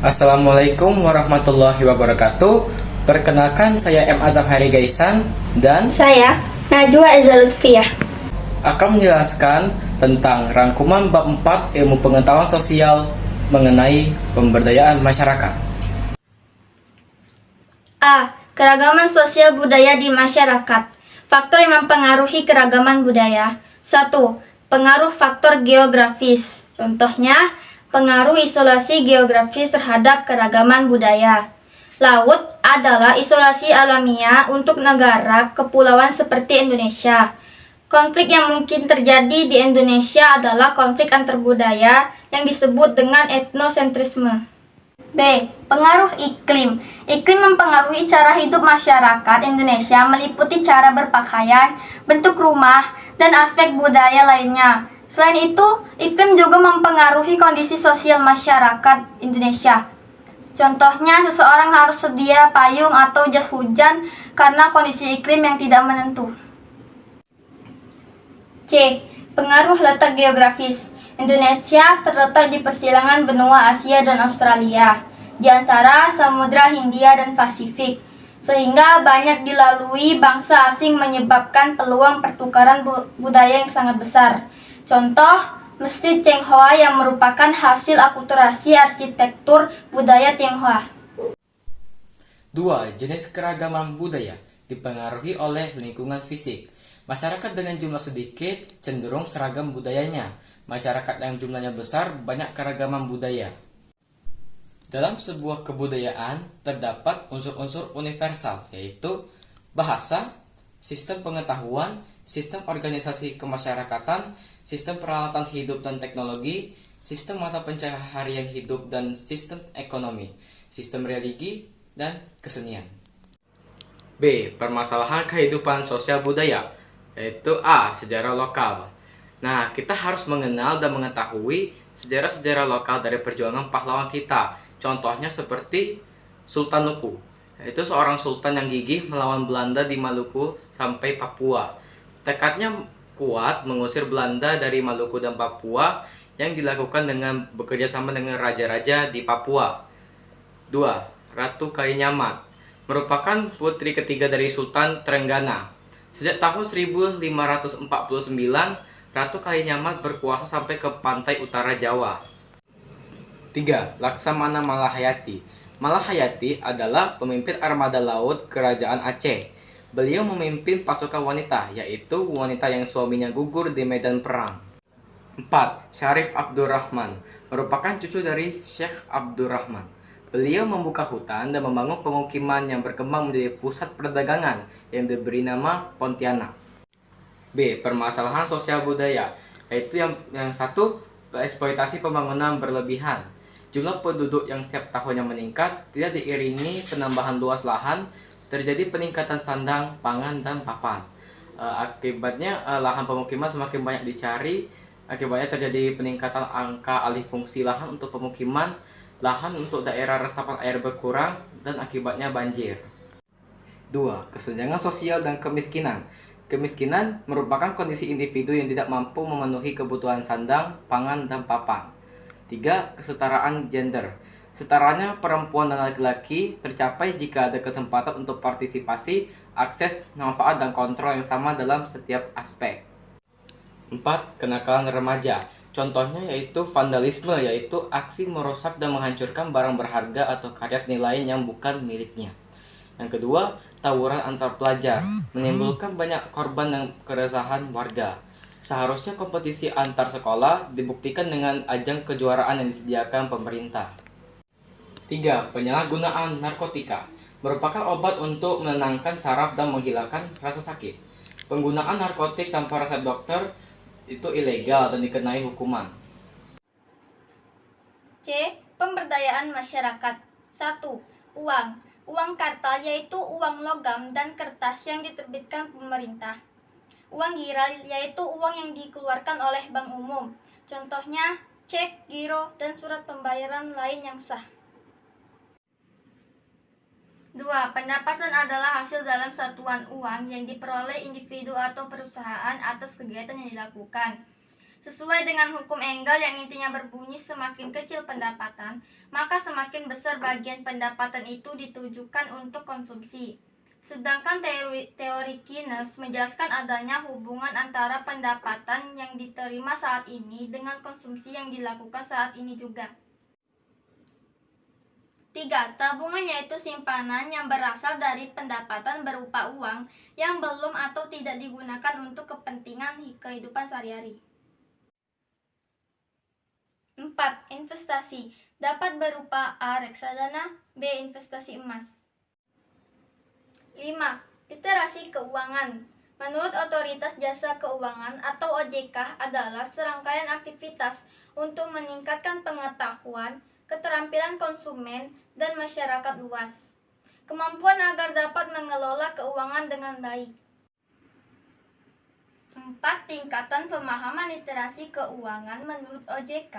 Assalamualaikum warahmatullahi wabarakatuh. Perkenalkan, saya M. Azam Hari Gaisan dan Saya, Najwa Eza Lutfiyah. akan menjelaskan tentang rangkuman bab 4 ilmu pengetahuan sosial mengenai pemberdayaan masyarakat. A. Keragaman sosial budaya di masyarakat. Faktor yang mempengaruhi keragaman budaya. 1. Pengaruh faktor geografis. Contohnya, pengaruh isolasi geografis terhadap keragaman budaya. Laut adalah isolasi alamiah untuk negara kepulauan seperti Indonesia. Konflik yang mungkin terjadi di Indonesia adalah konflik antar budaya yang disebut dengan etnosentrisme. B. Pengaruh iklim. Iklim mempengaruhi cara hidup masyarakat Indonesia meliputi cara berpakaian, bentuk rumah, dan aspek budaya lainnya. Selain itu, iklim juga mempengaruhi kondisi sosial masyarakat Indonesia. Contohnya, seseorang harus sedia payung atau jas hujan karena kondisi iklim yang tidak menentu. C. Pengaruh letak geografis. Indonesia terletak di persilangan benua Asia dan Australia, di antara Samudra Hindia dan Pasifik, sehingga banyak dilalui bangsa asing menyebabkan peluang pertukaran budaya yang sangat besar. Contoh, Masjid Tionghoa yang merupakan hasil akulturasi arsitektur budaya Tionghoa. 2. Jenis keragaman budaya dipengaruhi oleh lingkungan fisik. Masyarakat dengan jumlah sedikit cenderung seragam budayanya. Masyarakat yang jumlahnya besar banyak keragaman budaya. Dalam sebuah kebudayaan terdapat unsur-unsur universal, yaitu bahasa, sistem pengetahuan, sistem organisasi kemasyarakatan, sistem peralatan hidup dan teknologi, sistem mata pencaharian hidup dan sistem ekonomi, sistem religi, dan kesenian. B. Permasalahan kehidupan sosial budaya, yaitu A. Sejarah lokal. Nah, kita harus mengenal dan mengetahui sejarah-sejarah lokal dari perjuangan pahlawan kita. Contohnya seperti Sultan Nuku, yaitu seorang sultan yang gigih melawan Belanda di Maluku sampai Papua. Tekadnya kuat mengusir Belanda dari Maluku dan Papua yang dilakukan dengan bekerja sama dengan raja-raja di Papua. 2. Ratu Kalinyamat merupakan putri ketiga dari Sultan Trenggana. Sejak tahun 1549, Ratu Kalinyamat berkuasa sampai ke pantai utara Jawa. 3. Laksamana Malahayati. Malahayati adalah pemimpin armada laut Kerajaan Aceh. Beliau memimpin pasukan wanita, yaitu wanita yang suaminya gugur di medan perang. 4. Syarif Abdurrahman merupakan cucu dari Syekh Abdurrahman. Beliau membuka hutan dan membangun pemukiman yang berkembang menjadi pusat perdagangan yang diberi nama Pontianak. B. Permasalahan sosial budaya, yaitu yang satu, eksploitasi pembangunan berlebihan. Jumlah penduduk yang setiap tahunnya meningkat tidak diiringi penambahan luas lahan, terjadi peningkatan sandang, pangan, dan papan. Akibatnya lahan pemukiman semakin banyak dicari, akibatnya terjadi peningkatan angka alih fungsi lahan untuk pemukiman, lahan untuk daerah resapan air berkurang, dan akibatnya banjir. 2. Kesenjangan sosial dan kemiskinan. Kemiskinan merupakan kondisi individu yang tidak mampu memenuhi kebutuhan sandang, pangan, dan papan. 3. Kesetaraan gender. Setaranya perempuan dan laki-laki tercapai jika ada kesempatan untuk partisipasi, akses, manfaat, dan kontrol yang sama dalam setiap aspek. 4. Kenakalan remaja. Contohnya yaitu vandalisme, yaitu aksi merusak dan menghancurkan barang berharga atau karya seni lain yang bukan miliknya. Yang kedua, tawuran antar pelajar menimbulkan banyak korban dan keresahan warga. Seharusnya kompetisi antar sekolah dibuktikan dengan ajang kejuaraan yang disediakan pemerintah. 3. Penyalahgunaan narkotika merupakan obat untuk menenangkan saraf dan menghilangkan rasa sakit. Penggunaan narkotik tanpa resep dokter itu ilegal dan dikenai hukuman. C. Pemberdayaan masyarakat. 1. Uang. Uang kartal yaitu uang logam dan kertas yang diterbitkan pemerintah. Uang giral yaitu uang yang dikeluarkan oleh bank umum. Contohnya cek, giro, dan surat pembayaran lain yang sah. 2. Pendapatan adalah hasil dalam satuan uang yang diperoleh individu atau perusahaan atas kegiatan yang dilakukan. Sesuai dengan hukum Engel yang intinya berbunyi semakin kecil pendapatan, maka semakin besar bagian pendapatan itu ditujukan untuk konsumsi. Sedangkan teori Keynes menjelaskan adanya hubungan antara pendapatan yang diterima saat ini dengan konsumsi yang dilakukan saat ini juga. 3. Tabungan yaitu simpanan yang berasal dari pendapatan berupa uang yang belum atau tidak digunakan untuk kepentingan kehidupan sehari-hari. 4. Investasi dapat berupa A. Reksadana, B. Investasi emas. 5. Literasi keuangan. Menurut Otoritas Jasa Keuangan atau OJK adalah serangkaian aktivitas untuk meningkatkan pengetahuan, keterampilan konsumen, dan masyarakat luas. Kemampuan agar dapat mengelola keuangan dengan baik. 4. Tingkatan pemahaman literasi keuangan. Menurut OJK,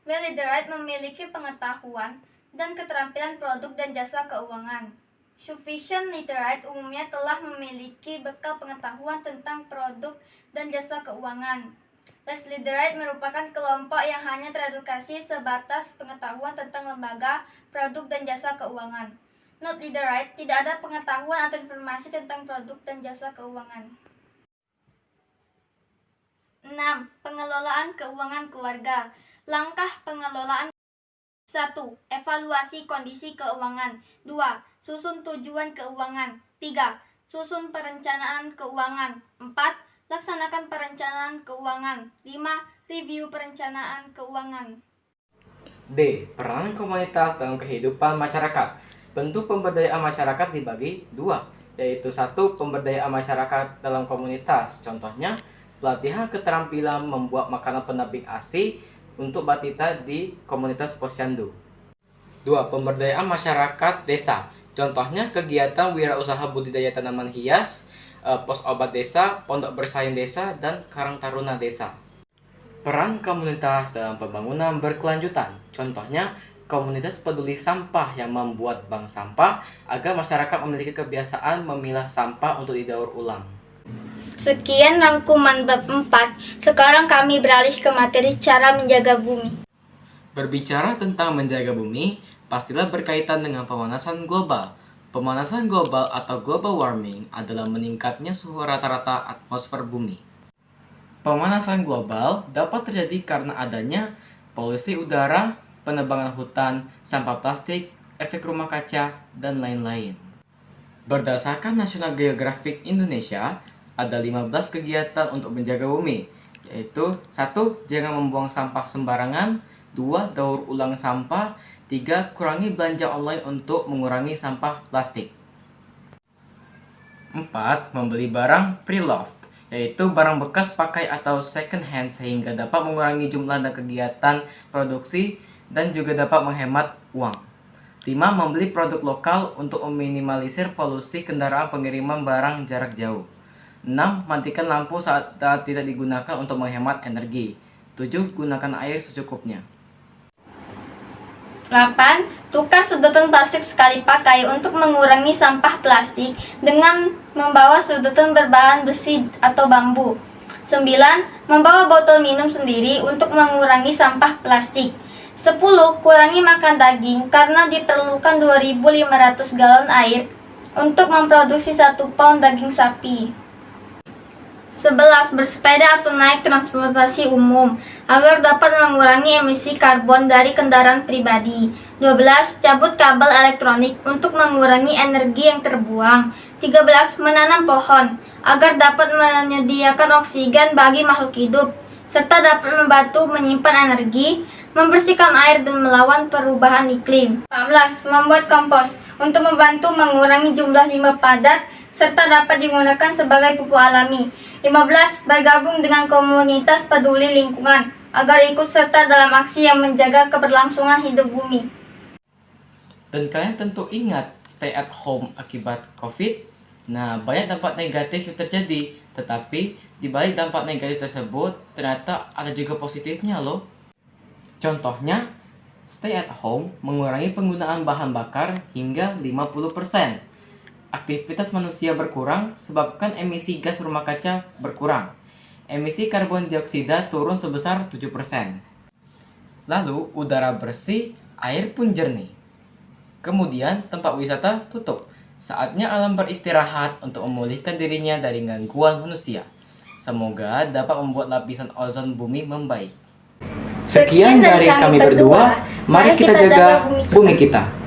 well literate memiliki pengetahuan dan keterampilan produk dan jasa keuangan. Sufficient literate umumnya telah memiliki bekal pengetahuan tentang produk dan jasa keuangan. Less literate merupakan kelompok yang hanya teredukasi sebatas pengetahuan tentang lembaga, produk, dan jasa keuangan. Not literate tidak ada pengetahuan atau informasi tentang produk dan jasa keuangan. 6. Pengelolaan keuangan keluarga. Langkah pengelolaan. 1. Evaluasi kondisi keuangan. 2. Susun tujuan keuangan. 3. Susun perencanaan keuangan. 4. Laksanakan perencanaan keuangan. 5. Review perencanaan keuangan. D. Peranan komunitas dalam kehidupan masyarakat. Bentuk pemberdayaan masyarakat dibagi dua, yaitu 1. Pemberdayaan masyarakat dalam komunitas. Contohnya, pelatihan keterampilan membuat makanan pendamping ASI untuk batita di komunitas posyandu. 2. Pemberdayaan masyarakat desa. Contohnya kegiatan wirausaha budidaya tanaman hias, pos obat desa, pondok bersaing desa, dan karang taruna desa. Peran komunitas dalam pembangunan berkelanjutan. Contohnya komunitas peduli sampah yang membuat bank sampah agar masyarakat memiliki kebiasaan memilah sampah untuk didaur ulang. Sekian rangkuman bab 4. Sekarang kami beralih ke materi cara menjaga bumi. Berbicara tentang menjaga bumi, pastilah berkaitan dengan pemanasan global. Pemanasan global atau global warming adalah meningkatnya suhu rata-rata atmosfer bumi. Pemanasan global dapat terjadi karena adanya polusi udara, penebangan hutan, sampah plastik, efek rumah kaca, dan lain-lain. Berdasarkan National Geographic Indonesia, ada 15 kegiatan untuk menjaga bumi, yaitu 1. Jangan membuang sampah sembarangan. 2. Daur ulang sampah. 3. Kurangi belanja online untuk mengurangi sampah plastik. 4. Membeli barang pre-loved, yaitu barang bekas pakai atau second hand sehingga dapat mengurangi jumlah dan kegiatan produksi dan juga dapat menghemat uang. 5. Membeli produk lokal untuk meminimalisir polusi kendaraan pengiriman barang jarak jauh. 6. Matikan lampu saat tidak digunakan untuk menghemat energi. 7. Gunakan air secukupnya. 8. Tukar sedotan plastik sekali pakai untuk mengurangi sampah plastik dengan membawa sedotan berbahan besi atau bambu. 9. Membawa botol minum sendiri untuk mengurangi sampah plastik. 10. Kurangi makan daging karena diperlukan 2.500 galon air untuk memproduksi 1 pound daging sapi. 11. Bersepeda atau naik transportasi umum agar dapat mengurangi emisi karbon dari kendaraan pribadi. 12. Cabut kabel elektronik untuk mengurangi energi yang terbuang. 13. Menanam pohon agar dapat menyediakan oksigen bagi makhluk hidup serta dapat membantu menyimpan energi, membersihkan air, dan melawan perubahan iklim. 14. Membuat kompos untuk membantu mengurangi jumlah limbah padat serta dapat digunakan sebagai pupuk alami. 15. Bergabung dengan komunitas peduli lingkungan agar ikut serta dalam aksi yang menjaga keberlangsungan hidup bumi. Dan kalian tentu ingat stay at home akibat COVID. Nah, banyak dampak negatif yang terjadi, tetapi di balik dampak negatif tersebut ternyata ada juga positifnya loh. Contohnya, stay at home mengurangi penggunaan bahan bakar hingga 50%. Aktivitas manusia berkurang sebabkan emisi gas rumah kaca berkurang. emisi karbon dioksida turun sebesar 7%. Lalu, udara bersih, air pun jernih. Kemudian, tempat wisata tutup. Saatnya alam beristirahat untuk memulihkan dirinya dari gangguan manusia. Semoga dapat membuat lapisan ozon bumi membaik. Sekian dari kami berdua, mari kita jaga bumi kita.